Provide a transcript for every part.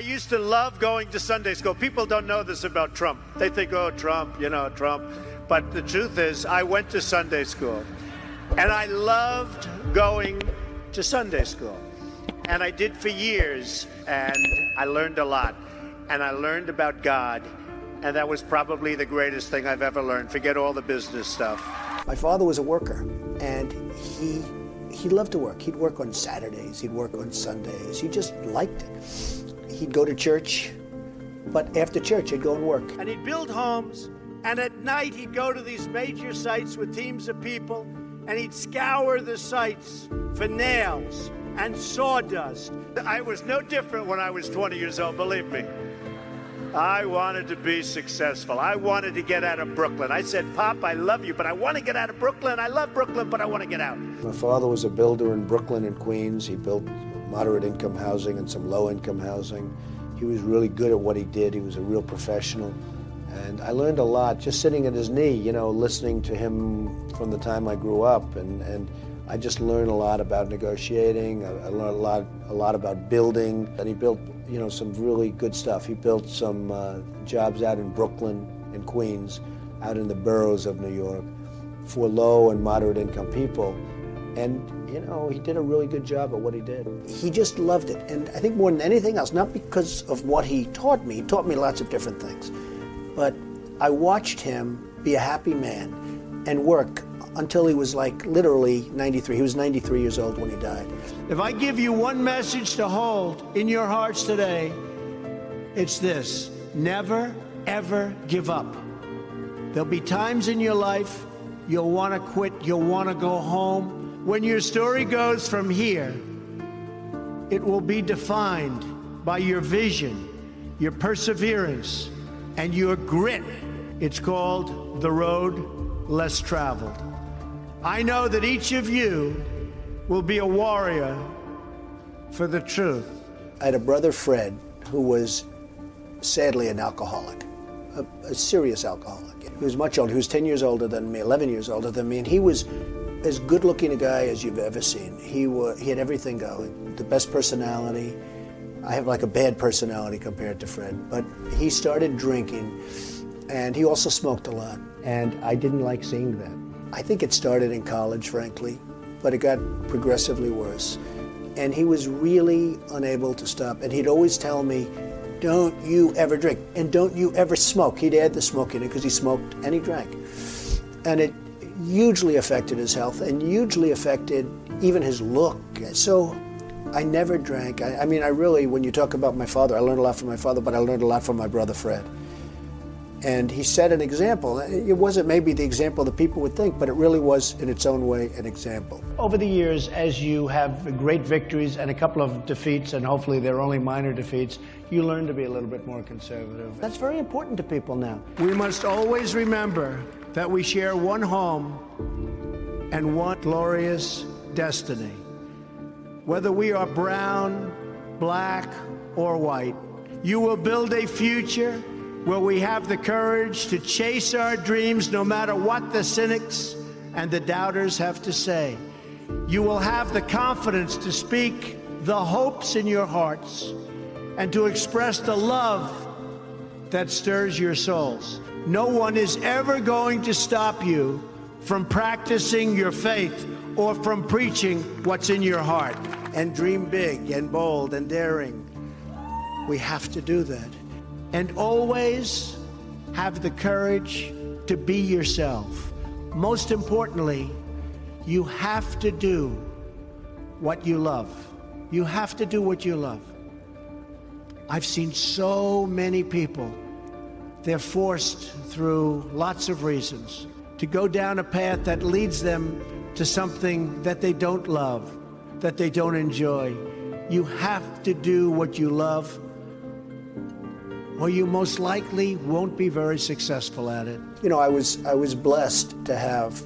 used to love going to Sunday school. People don't know this about Trump. They think, oh, Trump, Trump. But the truth is, I went to Sunday school, and I loved going to Sunday school. And I did for years, and I learned a lot. And I learned about God, and that was probably the greatest thing I've ever learned. Forget all the business stuff. My father was a worker, and he loved to work. He'd work on Saturdays, he'd work on Sundays. He just liked it. He'd go to church, but after church, he'd go and work. And he'd build homes, and at night, he'd go to these major sites with teams of people, and he'd scour the sites for nails and sawdust. I was no different when I was 20 years old, believe me. I wanted to be successful. I wanted to get out of Brooklyn. I said, Pop, I love you, but I want to get out of Brooklyn. I love Brooklyn, but I want to get out. My father was a builder in Brooklyn and Queens. He built moderate income housing and some low income housing. He was really good at what he did. He was a real professional. And I learned a lot just sitting at his knee, listening to him from the time I grew up. And I just learned a lot about negotiating. I learned a lot about building. And he built some really good stuff. He built some jobs out in Brooklyn and Queens, out in the boroughs of New York, for low and moderate income people. And, he did a really good job at what he did. He just loved it. And I think more than anything else, not because of what he taught me lots of different things, but I watched him be a happy man and work until he was literally 93. He was 93 years old when he died. If I give you one message to hold in your hearts today, it's this: never, ever give up. There'll be times in your life you'll want to quit, you'll want to go home. When your story goes from here, it will be defined by your vision, your perseverance, and your grit. It's called the road less traveled. I know that each of you will be a warrior for the truth. I had a brother, Fred, who was sadly an alcoholic, a serious alcoholic. He was much older. He was 10 years older than me, 11 years older than me, and he was as good-looking a guy as you've ever seen. He had everything going, the best personality. I have a bad personality compared to Fred, but he started drinking, and he also smoked a lot, and I didn't like seeing that. I think it started in college, frankly, but it got progressively worse. And he was really unable to stop. And he'd always tell me, don't you ever drink, and don't you ever smoke. He'd add the smoke in it because he smoked and he drank. And it hugely affected his health and hugely affected even his look. So I never drank. I mean, when you talk about my father, I learned a lot from my father, but I learned a lot from my brother, Fred. And he set an example. It wasn't maybe the example that people would think, but it really was, in its own way, an example. Over the years, as you have great victories and a couple of defeats, and hopefully they're only minor defeats, you learn to be a little bit more conservative. That's very important to people now. We must always remember that we share one home and one glorious destiny. Whether we are brown, black, or white, you will build a future where we have the courage to chase our dreams no matter what the cynics and the doubters have to say. You will have the confidence to speak the hopes in your hearts and to express the love that stirs your souls. No one is ever going to stop you from practicing your faith or from preaching what's in your heart. And dream big and bold and daring. We have to do that. And always have the courage to be yourself. Most importantly, you have to do what you love. You have to do what you love. I've seen so many people, they're forced through lots of reasons to go down a path that leads them to something that they don't love, that they don't enjoy. You have to do what you love, or you most likely won't be very successful at it. I was blessed to have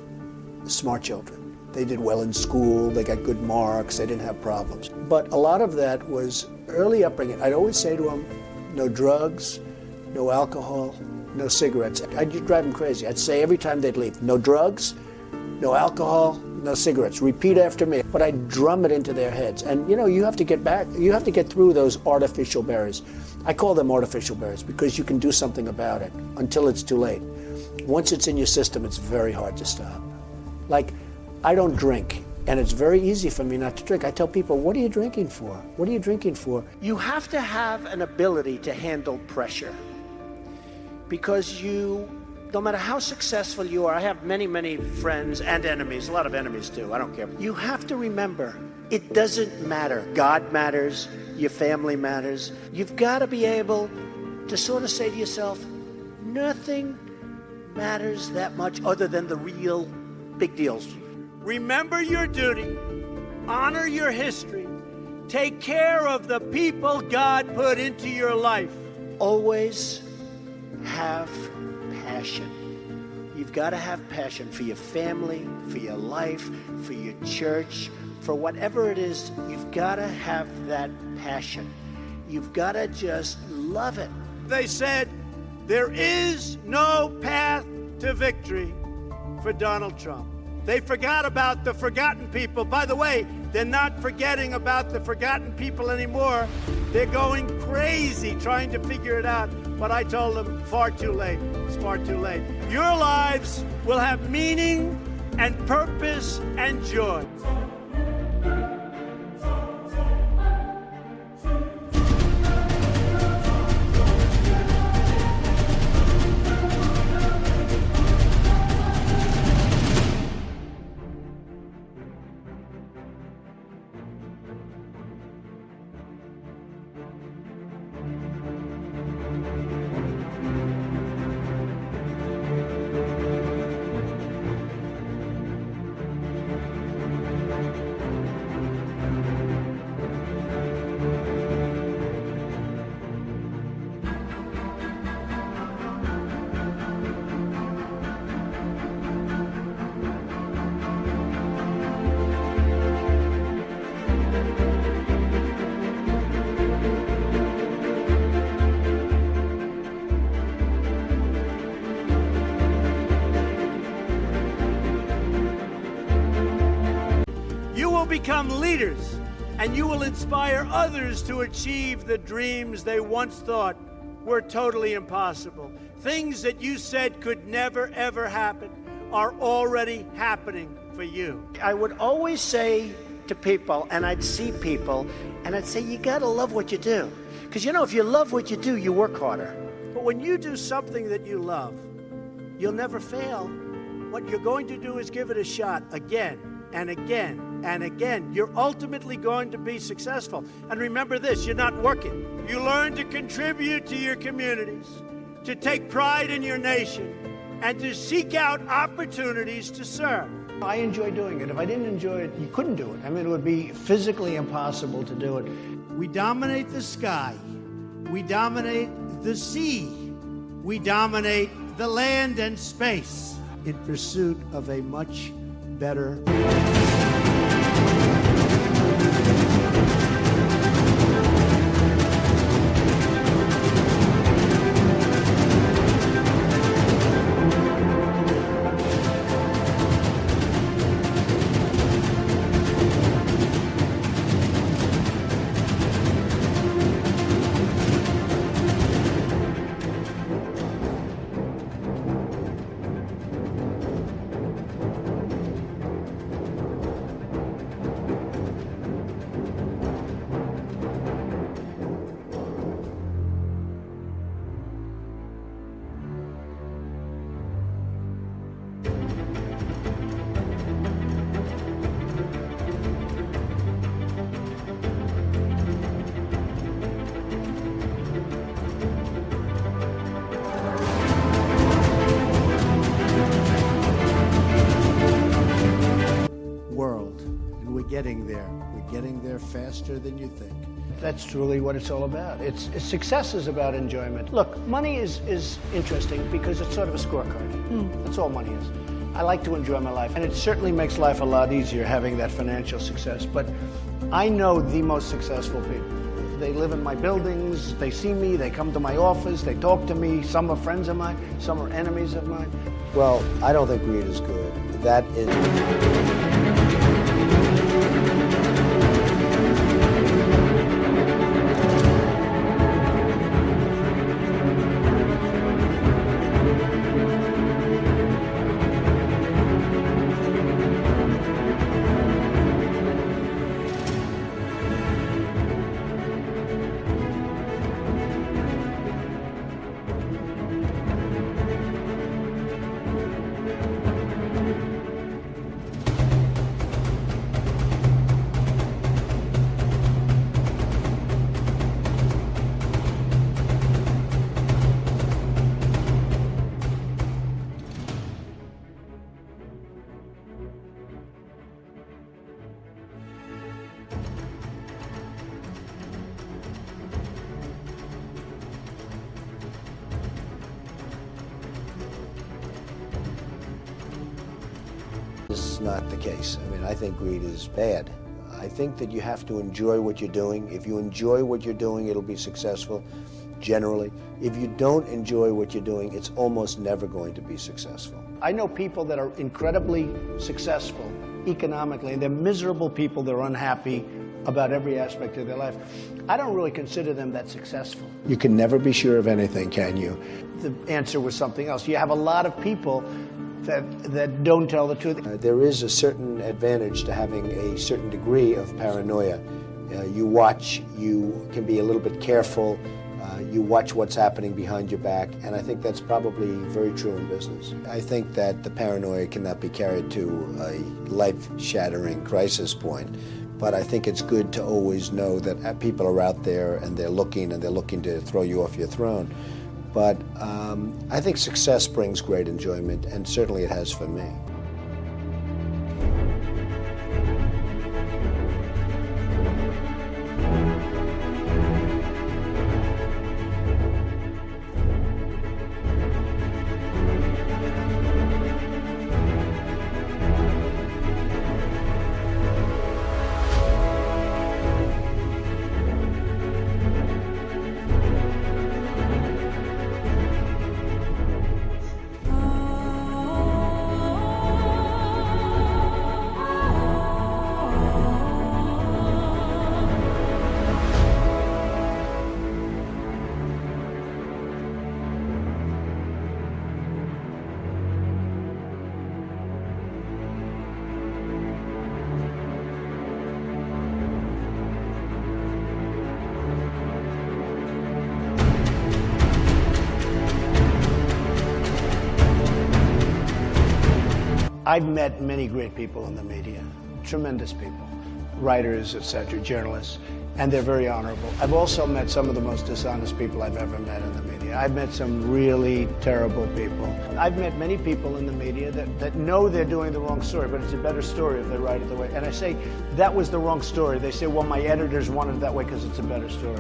smart children. They did well in school, they got good marks, they didn't have problems. But a lot of that was early upbringing. I'd always say to them, no drugs, no alcohol, no cigarettes. I'd drive them crazy. I'd say every time they'd leave, no drugs, no alcohol, No cigarettes. Repeat after me. But I drum it into their heads. And you know, you have to get through those artificial barriers. I call them artificial barriers because you can do something about it until it's too late. Once it's in your system, it's very hard to stop. Like, I don't drink, and it's very easy for me not to drink. I tell people, what are you drinking for? What are you drinking for? You have to have an ability to handle pressure, because no matter how successful you are, I have many, many friends and enemies, a lot of enemies too, I don't care. You have to remember, it doesn't matter. God matters, your family matters. You've got to be able to sort of say to yourself, nothing matters that much other than the real big deals. Remember your duty, honor your history, take care of the people God put into your life. Always have passion. You've got to have passion for your family, for your life, for your church, for whatever it is. You've got to have that passion. You've got to just love it. They said, there is no path to victory for Donald Trump. They forgot about the forgotten people. By the way, they're not forgetting about the forgotten people anymore. They're going crazy trying to figure it out. But I told them, far too late. It's far too late. Your lives will have meaning and purpose and joy. Become leaders, and you will inspire others to achieve the dreams they once thought were totally impossible. Things that you said could never, ever happen are already happening for you. I would always say to people, and I'd see people, and I'd say, you gotta love what you do. Because you know, if you love what you do, you work harder. But when you do something that you love, you'll never fail. What you're going to do is give it a shot again and again and again. You're ultimately going to be successful. And remember this, you're not working. You learn to contribute to your communities, to take pride in your nation, and to seek out opportunities to serve. I enjoy doing it. If I didn't enjoy it, you couldn't do it. I mean, it would be physically impossible to do it. We dominate the sky. We dominate the sea. We dominate the land and space in pursuit of a much better. Getting there. We're getting there faster than you think. That's truly what it's all about. Success is about enjoyment. Look, money is interesting because it's sort of a scorecard. That's all money is. I like to enjoy my life, and it certainly makes life a lot easier having that financial success. But I know the most successful people. They live in my buildings, they see me, they come to my office, they talk to me. Some are friends of mine, some are enemies of mine. Well, I don't think greed is good. That is... It's not the case. I mean, I think greed is bad. I think that you have to enjoy what you're doing. If you enjoy what you're doing, it'll be successful, generally. If you don't enjoy what you're doing, it's almost never going to be successful. I know people that are incredibly successful economically, and they're miserable people. They're unhappy about every aspect of their life. I don't really consider them that successful. You can never be sure of anything, can you? The answer was something else. You have a lot of people that don't tell the truth. There is a certain advantage to having a certain degree of paranoia. You watch, you can be a little bit careful, you watch what's happening behind your back, and I think that's probably very true in business. I think that the paranoia cannot be carried to a life-shattering crisis point, but I think it's good to always know that people are out there and they're looking to throw you off your throne. But I think success brings great enjoyment, and certainly it has for me. I've met many great people in the media, tremendous people, writers, etc., journalists, and they're very honorable. I've also met some of the most dishonest people I've ever met in the media. I've met some really terrible people. I've met many people in the media that know they're doing the wrong story, but it's a better story if they write it the way. And I say, that was the wrong story. They say, well, my editors wanted it that way because it's a better story.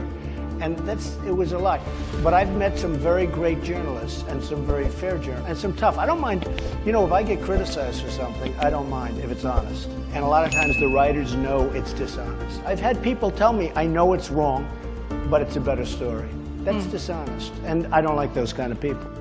And it was a lot. But I've met some very great journalists and some very fair journalists and some tough. I don't mind, if I get criticized for something, I don't mind if it's honest. And a lot of times the writers know it's dishonest. I've had people tell me, I know it's wrong, but it's a better story. That's dishonest. And I don't like those kind of people.